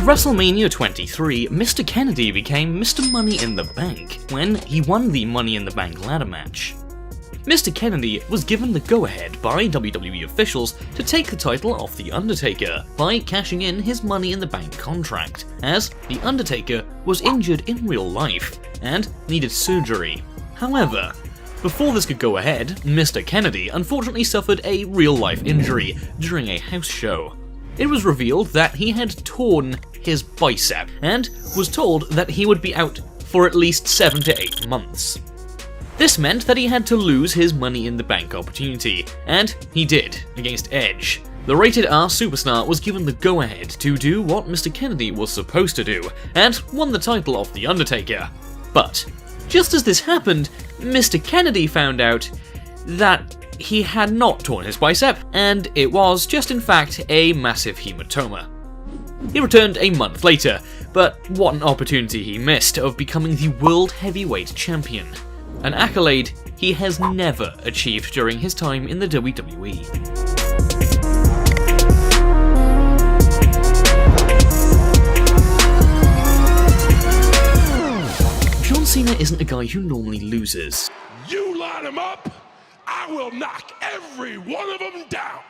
WrestleMania 23, Mr. Kennedy became Mr. Money in the Bank when he won the Money in the Bank ladder match. Mr. Kennedy was given the go-ahead by WWE officials to take the title off The Undertaker by cashing in his Money in the Bank contract, as The Undertaker was injured in real life and needed surgery. However, before this could go ahead, Mr. Kennedy unfortunately suffered a real-life injury during a house show. It was revealed that he had torn his bicep and was told that he would be out for at least 7 to 8 months. This meant that he had to lose his Money in the Bank opportunity, and he did, against Edge. The Rated R superstar was given the go-ahead to do what Mr. Kennedy was supposed to do, and won the title off The Undertaker. But, just as this happened, Mr. Kennedy found out that he had not torn his bicep, and it was just in fact a massive hematoma. He returned a month later, but what an opportunity he missed of becoming the World Heavyweight Champion, an accolade he has never achieved during his time in the WWE. John Cena isn't a guy who normally loses. You line him up, I will knock every one of them down.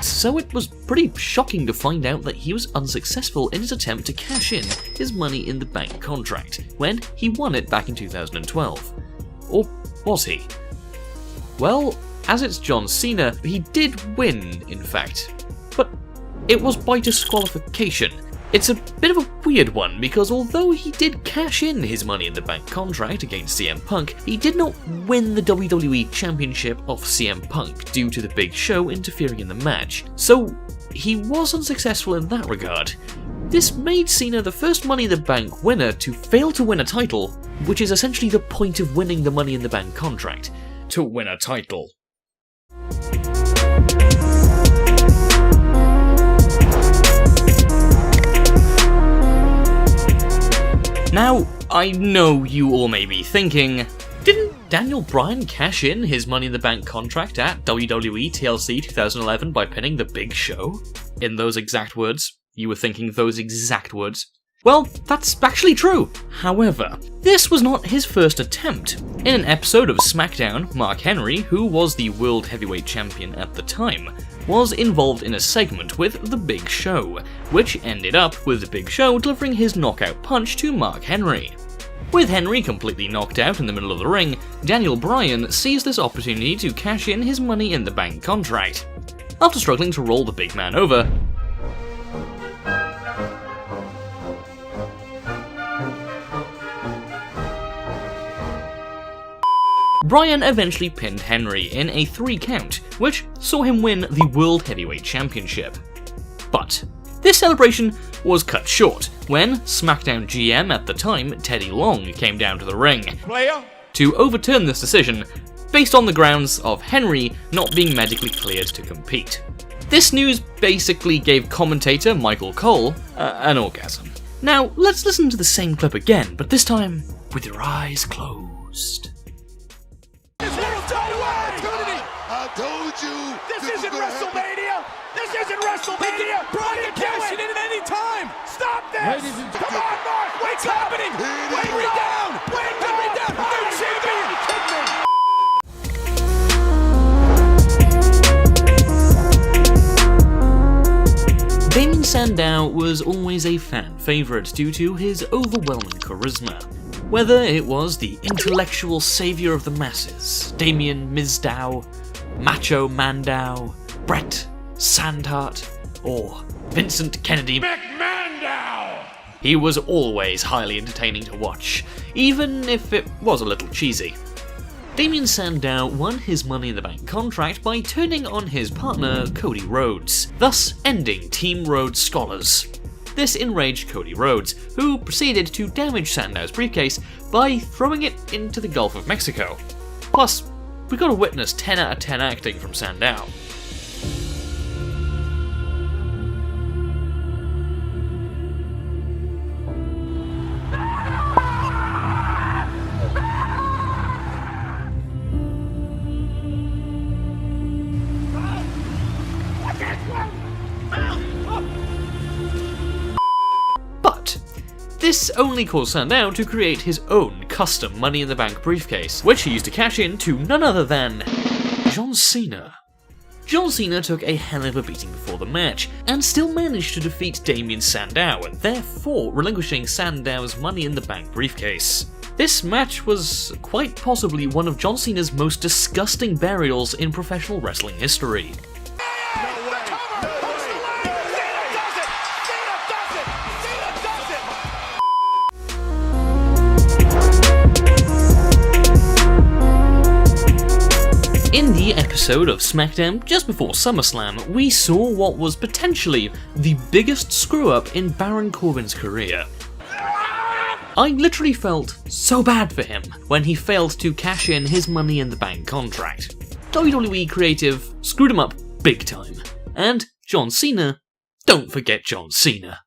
So it was pretty shocking to find out that he was unsuccessful in his attempt to cash in his Money in the Bank contract when he won it back in 2012. Or was he? Well, as it's John Cena, he did win, in fact, but it was by disqualification. It's a bit of a weird one because although he did cash in his Money in the Bank contract against CM Punk, he did not win the WWE Championship off CM Punk due to the Big Show interfering in the match, so he was unsuccessful in that regard. This made Cena the first Money in the Bank winner to fail to win a title, which is essentially the point of winning the Money in the Bank contract, to win a title. Now, I know you all may be thinking, didn't Daniel Bryan cash in his Money in the Bank contract at WWE TLC 2011 by pinning the Big Show? In those exact words, you were thinking those exact words. Well, that's actually true. However, this was not his first attempt. In an episode of SmackDown, Mark Henry, who was the World Heavyweight Champion at the time, was involved in a segment with The Big Show, which ended up with The Big Show delivering his knockout punch to Mark Henry. With Henry completely knocked out in the middle of the ring, Daniel Bryan seized this opportunity to cash in his Money in the Bank contract. After struggling to roll the big man over, Bryan eventually pinned Henry in a 3 count, which saw him win the World Heavyweight Championship. But this celebration was cut short when SmackDown GM at the time, Teddy Long, came down to the ring to overturn this decision based on the grounds of Henry not being medically cleared to compete. This news basically gave commentator Michael Cole an orgasm. Now, let's listen to the same clip again, but this time with your eyes closed. I told you. This isn't WrestleMania. This isn't WrestleMania. Bryan can cash it in at any time. Stop this. Come on, Mark. What's happening? Wait me down. Wait me down. New champion. Damien Sandow was always a fan favourite due to his overwhelming charisma. Whether it was the intellectual saviour of the masses, Damien Mizdow, Macho Mandow, Brett Sandhart, or Vincent Kennedy McMandow! he was always highly entertaining to watch, even if it was a little cheesy. Damien Sandow won his Money in the Bank contract by turning on his partner Cody Rhodes, thus ending Team Rhodes Scholars. This enraged Cody Rhodes, who proceeded to damage Sandow's briefcase by throwing it into the Gulf of Mexico. Plus, we got to witness 10 out of 10 acting from Sandow. This only caused Sandow to create his own custom Money in the Bank briefcase, which he used to cash in to none other than John Cena. John Cena took a hell of a beating before the match, and still managed to defeat Damien Sandow, and therefore relinquishing Sandow's Money in the Bank briefcase. This match was quite possibly one of John Cena's most disgusting burials in professional wrestling history. In the episode of SmackDown just before SummerSlam, we saw what was potentially the biggest screw-up in Baron Corbin's career. I literally felt so bad for him when he failed to cash in his Money in the Bank contract. WWE Creative screwed him up big time. And John Cena, don't forget John Cena.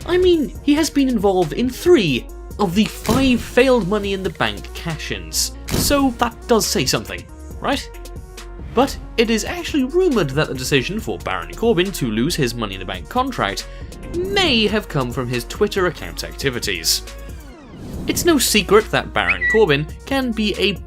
I mean, he has been involved in 3 of the 5 failed Money in the Bank cash-ins, so that does say something, right? But it is actually rumoured that the decision for Baron Corbin to lose his Money in the Bank contract may have come from his Twitter account activities. It's no secret that Baron Corbin can be a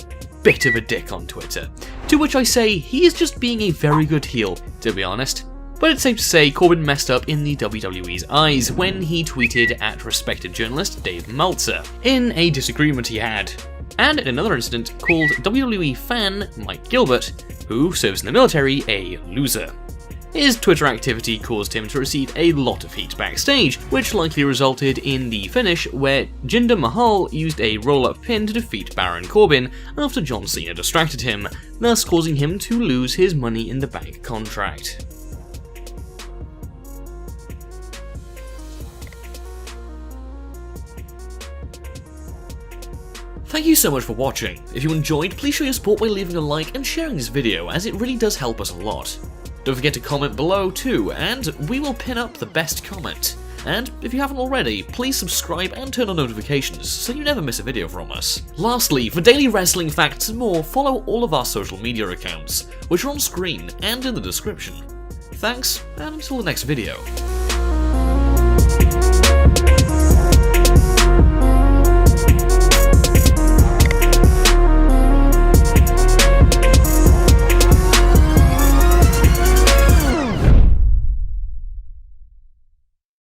bit of a dick on Twitter, to which I say he is just being a very good heel, to be honest. But it's safe to say Corbin messed up in the WWE's eyes when he tweeted at respected journalist Dave Meltzer in a disagreement he had, and in another incident called WWE fan Mike Gilbert, who serves in the military, a loser. His Twitter activity caused him to receive a lot of heat backstage, which likely resulted in the finish where Jinder Mahal used a roll-up pin to defeat Baron Corbin after John Cena distracted him, thus causing him to lose his Money in the Bank contract. Thank you so much for watching. If you enjoyed, please show your support by leaving a like and sharing this video, as it really does help us a lot. Don't forget to comment below too, and we will pin up the best comment. And if you haven't already, please subscribe and turn on notifications so you never miss a video from us. Lastly, for daily wrestling facts and more, follow all of our social media accounts, which are on screen and in the description. Thanks, and until the next video.